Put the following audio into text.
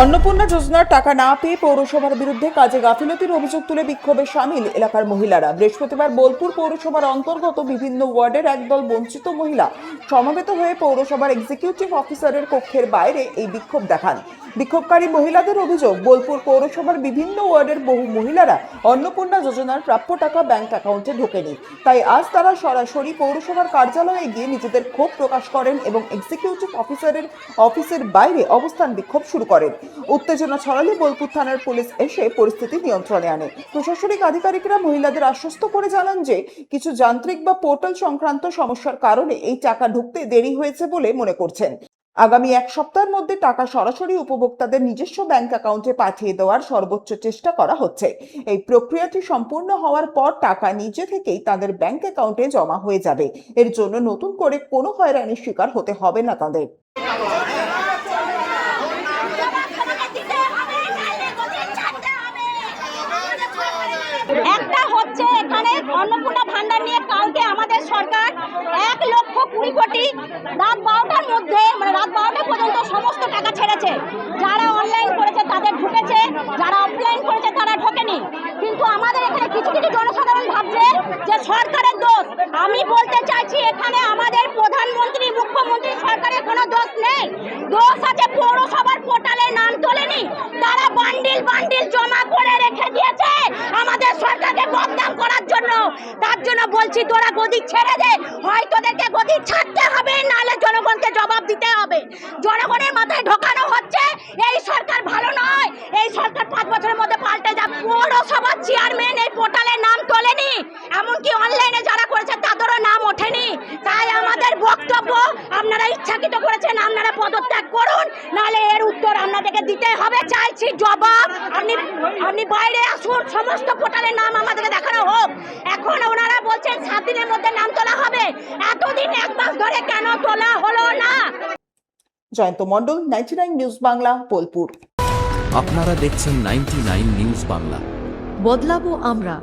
অন্নপূর্ণা যোজনার টাকা না পেয়ে পৌরসভার বিরুদ্ধে কাজে গাফিলতির অভিযোগ তুলে বিক্ষোভে সামিল এলাকার মহিলারা। বৃহস্পতিবার বোলপুর পৌরসভার অন্তর্গত বিভিন্ন ওয়ার্ডের একদল বঞ্চিত মহিলা সমবেত হয়ে পৌরসভার এক্সিকিউটিভ অফিসারের কক্ষের বাইরে এই বিক্ষোভ দেখান। বিক্ষোভকারী মহিলাদের অভিযোগ, বোলপুর পৌরসভার বিভিন্ন ওয়ার্ডের বহু মহিলারা অন্নপূর্ণা যোজনার প্রাপ্য টাকা ব্যাংক অ্যাকাউন্টে ঢোকেনি। তাই আজ তারা সরাসরি পৌরসভার কার্যালয়ে গিয়ে নিজেদের ক্ষোভ প্রকাশ করেন এবং এক্সিকিউটিভ অফিসের বাইরে অবস্থান বিক্ষোভ শুরু করেন। উত্তেজনা ছড়ালে বোলপুর থানার পুলিশ এসে পরিস্থিতি নিয়ন্ত্রণে আনে। প্রশাসনিক আধিকারিকরা মহিলাদের আশ্বস্ত করে জানান যে কিছু যান্ত্রিক বা পোর্টাল সংক্রান্ত সমস্যার কারণে এই টাকা ঢুকতে দেরি হয়েছে বলে মনে করছেন। আগামী এক সপ্তাহের মধ্যে টাকা সরাসরি উপভোক্তাদের নিজস্ব ব্যাংক অ্যাকাউন্টে পাঠিয়ে দেওয়ার সর্বোচ্চ চেষ্টা করা হচ্ছে। এই প্রক্রিয়াটি সম্পূর্ণ হওয়ার পর টাকা নিজে থেকেই তাদের ব্যাংক অ্যাকাউন্টে জমা হয়ে যাবে। এর জন্য নতুন করে কোনো হয়রানির শিকার হতে হবে না তাদের। একটা হচ্ছে এখানে অন্নপূর্ণা ভান্ডার নিয়ে কালকে আমাদের সরকার 1,20,00,000 কোটি রাত 12টার মধ্যে রাত 12টা পর্যন্ত সমস্ত টাকা ছেড়েছে। যারা অনলাইন করেছে তাদের ঢুকেছে, যারা অফলাইন করেছে তারা ঢোকেনি। কিন্তু আমাদের এখানে কিছু কিছু জনসাধারণ ভাবছে যে সরকারের দোষ। আমি বলতে চাইছি এখানে আমাদের প্রধানমন্ত্রী, মুখ্যমন্ত্রী সরকারের কোনো দোষ নেই। দোষ আছে পৌরসভার পোর্টালে নাম তোলেনি, তারা বান্ডিল বান্ডিল জমা করে রেখে দিয়েছে আমাদের সরকারকে বদনাম করার জন্য। তার জন্য বলছি তোরা গদি ছেড়ে দে, হয় তোদেরকে গদি ছাড়তে হবে, নাহলে জনগণকে জবাব দিতে হবে। জনগণের মাথায় ঢোকানো হচ্ছে এই সরকার ভালো নয়, এই সরকার 5 বছরের মধ্যে পাল্টে যাবে। পৌরসভার চেয়ারম্যান এই পোর্টালে নাম তোলেনি, এমনকি অনলাইনে যারা করেছে তাদেরও নাম ওঠেনি। তাই আমাদের বক্তব্য, আপনারা ইচ্ছাকৃত করেছেন, আপনারা পদত্যাগ করুন, নাহলে এর উত্তর আপনাদেরকে দিতে হবে। চাইছি জবাব। আপনি বাইরে আসুন, সমস্ত পোর্টালের নাম আমাদেরকে দেখানো হোক। এখন ওনারা বলছেন 7 দিনের মধ্যে নাম তোলা হবে, এতদিন 1 মাস ধরে কেন তোলা হলো না? জয়ন্ত মণ্ডল, 99 নিউজ বাংলা, বোলপুর। আপনারা দেখছেন 99 নিউজ বাংলা। বদলাবো আমরা।